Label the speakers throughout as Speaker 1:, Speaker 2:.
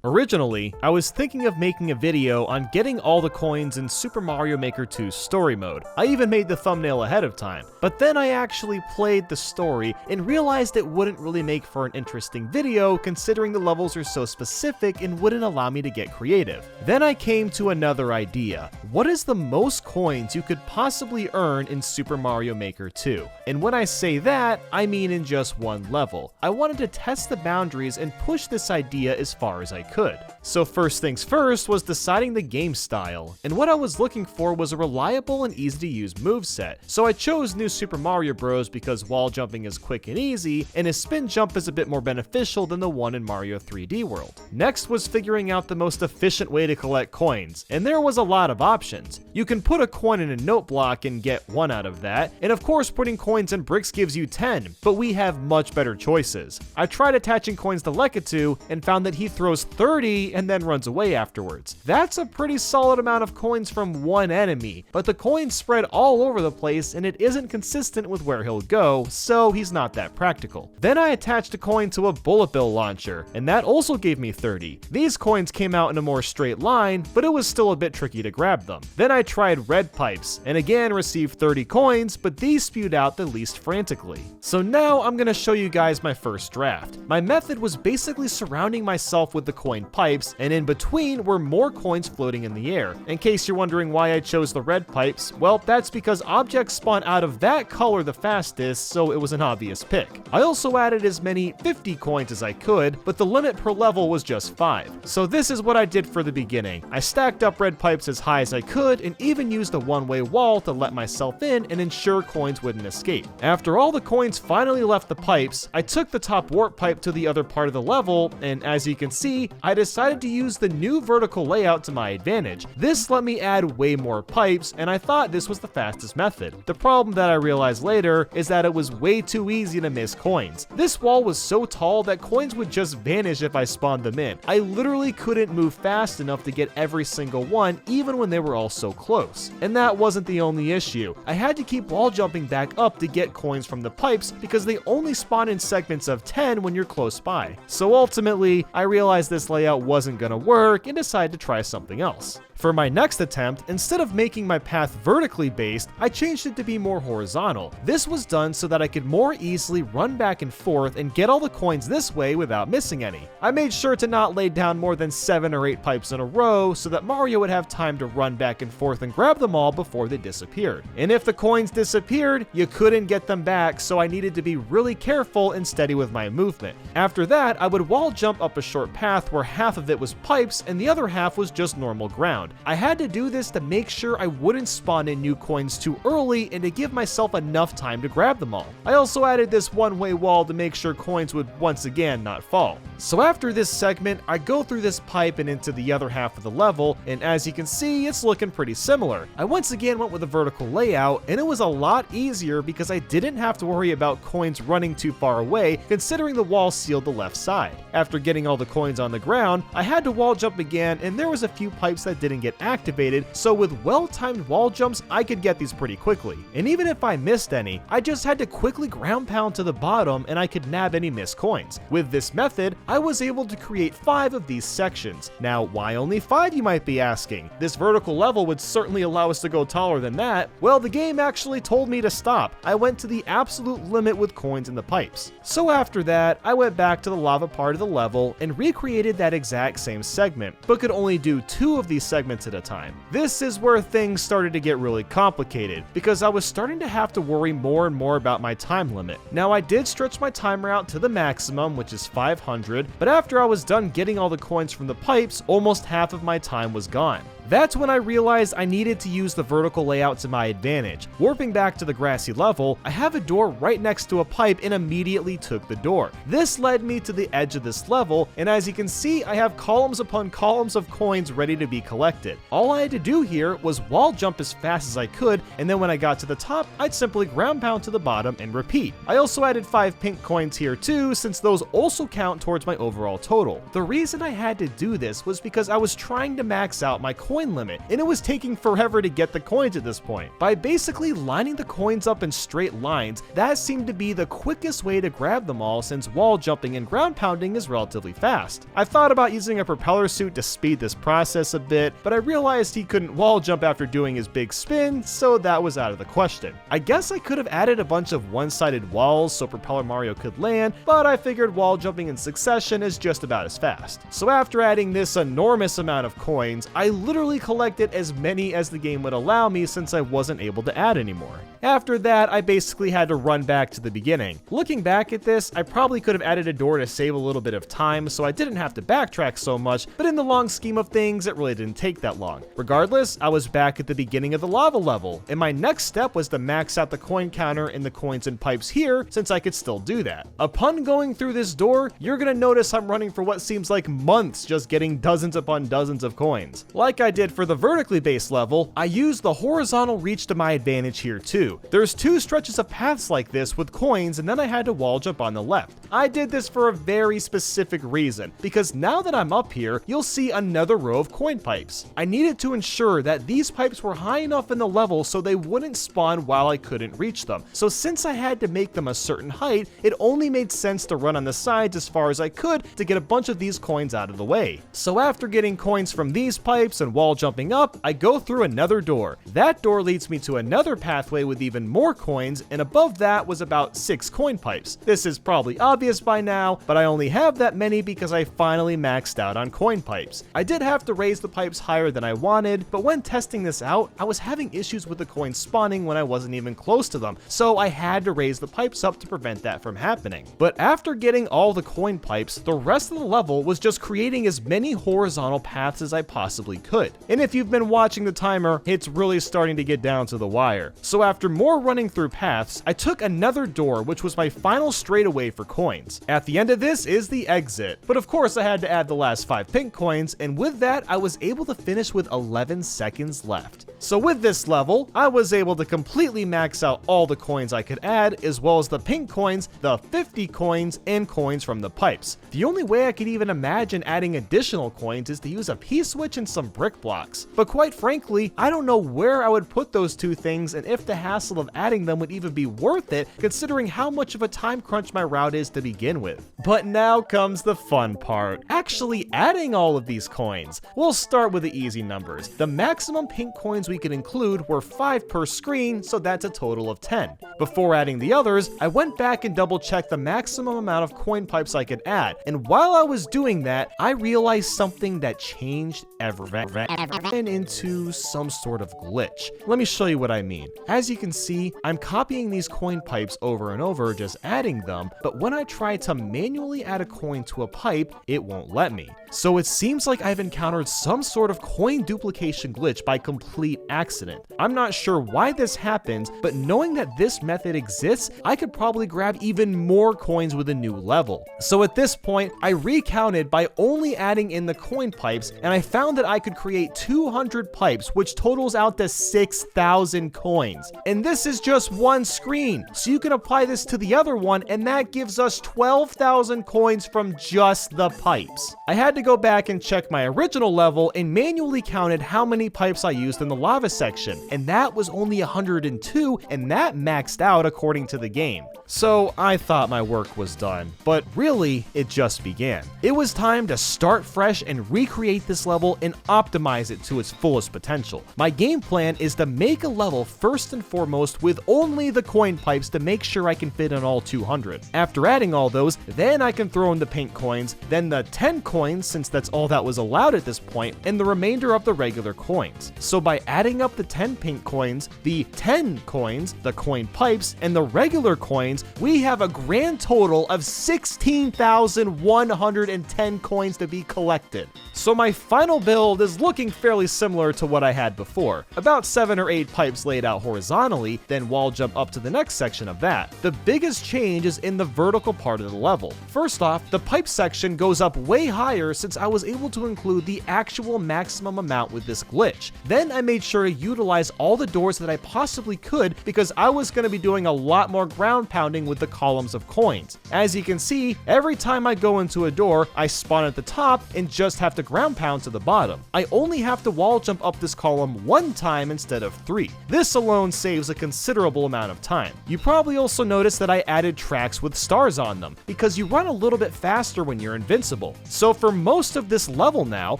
Speaker 1: Originally, I was thinking of making a video on getting all the coins in Super Mario Maker 2's story mode. I even made the thumbnail ahead of time, but then I actually played the story and realized it wouldn't really make for an interesting video considering the levels are so specific and wouldn't allow me to get creative. Then I came to another idea. What is the most coins you could possibly earn in Super Mario Maker 2? And when I say that, I mean in just one level. I wanted to test the boundaries and push this idea as far as I could. So first things first was deciding the game style, and what I was looking for was a reliable and easy to use moveset. So I chose New Super Mario Bros. Because wall jumping is quick and easy, and his spin jump is a bit more beneficial than the one in Mario 3D World. Next was figuring out the most efficient way to collect coins, and there was a lot of options. You can put a coin in a note block and get 1 out of that, and of course putting coins in bricks gives you 10, but we have much better choices. I tried attaching coins to Lekatu and found that he throws 30 and then runs away afterwards. That's a pretty solid amount of coins from one enemy, but the coins spread all over the place and it isn't consistent with where he'll go, so he's not that practical. Then I attached a coin to a bullet bill launcher, and that also gave me 30. These coins came out in a more straight line, but it was still a bit tricky to grab them. Then I tried red pipes, and again received 30 coins, but these spewed out the least frantically. So now I'm gonna show you guys my first draft. My method was basically surrounding myself with the coin pipes, and in between were more coins floating in the air. In case you're wondering why I chose the red pipes, well, that's because objects spawn out of that color the fastest, so it was an obvious pick. I also added as many 50 coins as I could, but the limit per level was just 5. So this is what I did for the beginning. I stacked up red pipes as high as I could, and even used a one-way wall to let myself in and ensure coins wouldn't escape. After all the coins finally left the pipes, I took the top warp pipe to the other part of the level, and as you can see, I decided to use the new vertical layout to my advantage. This let me add way more pipes, and I thought this was the fastest method. The problem that I realized later is that it was way too easy to miss coins. This wall was so tall that coins would just vanish if I spawned them in. I literally couldn't move fast enough to get every single one, even when they were all so close. And that wasn't the only issue. I had to keep wall jumping back up to get coins from the pipes because they only spawn in segments of 10 when you're close by. So ultimately, I realized this layout wasn't gonna work and decided to try something else. For my next attempt, instead of making my path vertically based, I changed it to be more horizontal. This was done so that I could more easily run back and forth and get all the coins this way without missing any. I made sure to not lay down more than 7 or 8 pipes in a row so that Mario would have time to run back and forth and grab them all before they disappeared. And if the coins disappeared, you couldn't get them back, so I needed to be really careful and steady with my movement. After that, I would wall jump up a short path where half of it was pipes and the other half was just normal ground. I had to do this to make sure I wouldn't spawn in new coins too early and to give myself enough time to grab them all. I also added this one-way wall to make sure coins would once again not fall. So after this segment, I go through this pipe and into the other half of the level, and as you can see, it's looking pretty similar. I once again went with a vertical layout, and it was a lot easier because I didn't have to worry about coins running too far away, considering the wall sealed the left side. After getting all the coins on the ground, I had to wall jump again, and there was a few pipes that didn't get activated, so with well-timed wall jumps, I could get these pretty quickly. And even if I missed any, I just had to quickly ground pound to the bottom and I could nab any missed coins. With this method, I was able to create 5 of these sections. Now, why only 5, you might be asking? This vertical level would certainly allow us to go taller than that. Well, the game actually told me to stop. I went to the absolute limit with coins in the pipes. So after that, I went back to the lava part of the level and recreated that exact same segment, but could only do 2 of these segments at a time. This is where things started to get really complicated, because I was starting to have to worry more and more about my time limit. Now, I did stretch my timer out to the maximum, which is 500, but after I was done getting all the coins from the pipes, almost half of my time was gone. That's when I realized I needed to use the vertical layout to my advantage. Warping back to the grassy level, I have a door right next to a pipe and immediately took the door. This led me to the edge of this level, and as you can see, I have columns upon columns of coins ready to be collected. All I had to do here was wall jump as fast as I could, and then when I got to the top, I'd simply ground pound to the bottom and repeat. I also added 5 pink coins here too, since those also count towards my overall total. The reason I had to do this was because I was trying to max out my coin coin limit, and it was taking forever to get the coins at this point. By basically lining the coins up in straight lines, that seemed to be the quickest way to grab them all since wall jumping and ground pounding is relatively fast. I thought about using a propeller suit to speed this process a bit, but I realized he couldn't wall jump after doing his big spin, so that was out of the question. I guess I could have added a bunch of one-sided walls so Propeller Mario could land, but I figured wall jumping in succession is just about as fast. So after adding this enormous amount of coins, I literally collected as many as the game would allow me since I wasn't able to add anymore. After that, I basically had to run back to the beginning. Looking back at this, I probably could have added a door to save a little bit of time so I didn't have to backtrack so much, but in the long scheme of things, it really didn't take that long. Regardless, I was back at the beginning of the lava level, and my next step was to max out the coin counter and the coins and pipes here since I could still do that. Upon going through this door, you're gonna notice I'm running for what seems like months just getting dozens upon dozens of coins. Like I did for the vertically based level, I used the horizontal reach to my advantage here too. There's two stretches of paths like this with coins, and then I had to wall jump on the left. I did this for a very specific reason, because now that I'm up here, you'll see another row of coin pipes. I needed to ensure that these pipes were high enough in the level so they wouldn't spawn while I couldn't reach them. So since I had to make them a certain height, it only made sense to run on the sides as far as I could to get a bunch of these coins out of the way. So after getting coins from these pipes and wall jumping up, I go through another door. That door leads me to another pathway with even more coins, and above that was about 6 coin pipes. This is probably obvious by now, but I only have that many because I finally maxed out on coin pipes. I did have to raise the pipes higher than I wanted, but when testing this out, I was having issues with the coins spawning when I wasn't even close to them, so I had to raise the pipes up to prevent that from happening. But after getting all the coin pipes, the rest of the level was just creating as many horizontal paths as I possibly could. And if you've been watching the timer, it's really starting to get down to the wire. So after more running through paths, I took another door, which was my final straightaway for coins. At the end of this is the exit, but of course I had to add the last 5 pink coins, and with that I was able to finish with 11 seconds left. So with this level, I was able to completely max out all the coins I could add, as well as the pink coins, the 50 coins, and coins from the pipes. The only way I could even imagine adding additional coins is to use a P-switch and some brick blocks. But quite frankly, I don't know where I would put those two things and if the hassle of adding them would even be worth it, considering how much of a time crunch my route is to begin with. But now comes the fun part, actually adding all of these coins. We'll start with the easy numbers. The maximum pink coins we could include were 5 per screen, so that's a total of 10. Before adding the others, I went back and double checked the maximum amount of coin pipes I could add, and while I was doing that, I realized something that changed everything into some sort of glitch. Let me show you what I mean. As you can see, I'm copying these coin pipes over and over, just adding them, but when I try to manually add a coin to a pipe, it won't let me. So it seems like I've encountered some sort of coin duplication glitch by complete accident. I'm not sure why this happens, but knowing that this method exists, I could probably grab even more coins with a new level. So at this point, I recounted by only adding in the coin pipes, and I found that I could create 200 pipes, which totals out to 6,000 coins. And this is just one screen, so you can apply this to the other one, and that gives us 12,000 coins from just the pipes. I had to go back and check my original level and manually counted how many pipes I used in the lava section, and that was only 102, and that maxed out according to the game. So I thought my work was done, but really, it just began. It was time to start fresh and recreate this level and optimize it to its fullest potential. My game plan is to make a level first and foremost with only the coin pipes to make sure I can fit in all 200. After adding all those, then I can throw in the pink coins, then the 10 coins since that's all that was allowed at this point, and the remainder of the regular coins. So by adding up the 10 pink coins, the 10 coins, the coin pipes, and the regular coins, we have a grand total of 16,110 coins to be collected. So my final build is looking fairly similar to what I had before. About 7 or 8 pipes laid out horizontally, then wall jump up to the next section of that. The biggest change is in the vertical part of the level. First off, the pipe section goes up way higher since I was able to include the actual maximum amount with this glitch. Then I made sure to utilize all the doors that I possibly could because I was going to be doing a lot more ground pounding compounding with the columns of coins. As you can see, every time I go into a door, I spawn at the top and just have to ground pound to the bottom. I only have to wall jump up this column one time instead of 3. This alone saves a considerable amount of time. You probably also noticed that I added tracks with stars on them, because you run a little bit faster when you're invincible. So for most of this level now,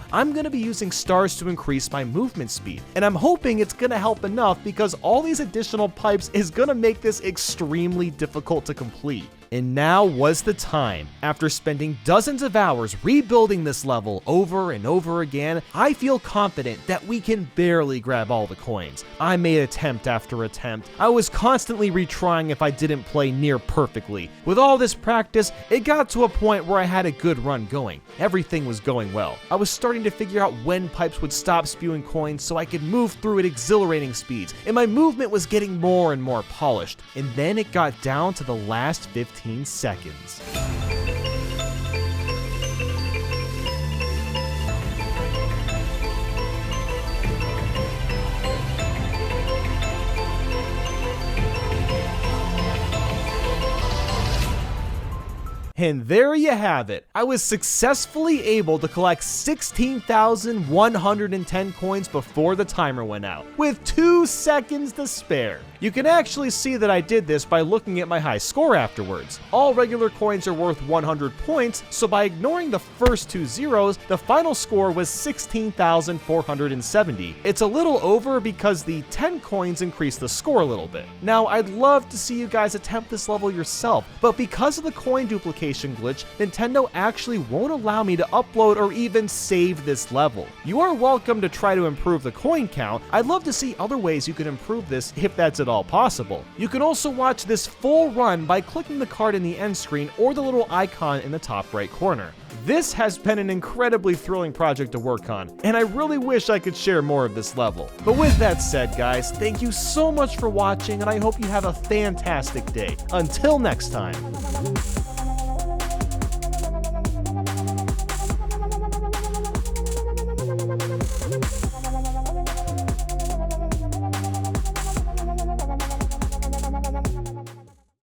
Speaker 1: I'm going to be using stars to increase my movement speed, and I'm hoping it's going to help enough because all these additional pipes is going to make this extremely difficult to complete. And now was the time. After spending dozens of hours rebuilding this level over and over again, I feel confident that we can barely grab all the coins. I made attempt after attempt. I was constantly retrying if I didn't play near perfectly. With all this practice, it got to a point where I had a good run going. Everything was going well. I was starting to figure out when pipes would stop spewing coins so I could move through at exhilarating speeds, and my movement was getting more and more polished. And then it got down to the last 15 seconds. And there you have it. I was successfully able to collect 16,110 coins before the timer went out, with 2 seconds to spare. You can actually see that I did this by looking at my high score afterwards. All regular coins are worth 100 points, so by ignoring the first 2 zeros, the final score was 16,470. It's a little over because the 10 coins increased the score a little bit. Now, I'd love to see you guys attempt this level yourself, but because of the coin duplication glitch, Nintendo actually won't allow me to upload or even save this level. You are welcome to try to improve the coin count. I'd love to see other ways you can improve this if that's at all possible. You can also watch this full run by clicking the card in the end screen or the little icon in the top right corner. This has been an incredibly thrilling project to work on, and I really wish I could share more of this level. But with that said, guys, thank you so much for watching, and I hope you have a fantastic day. Until next time.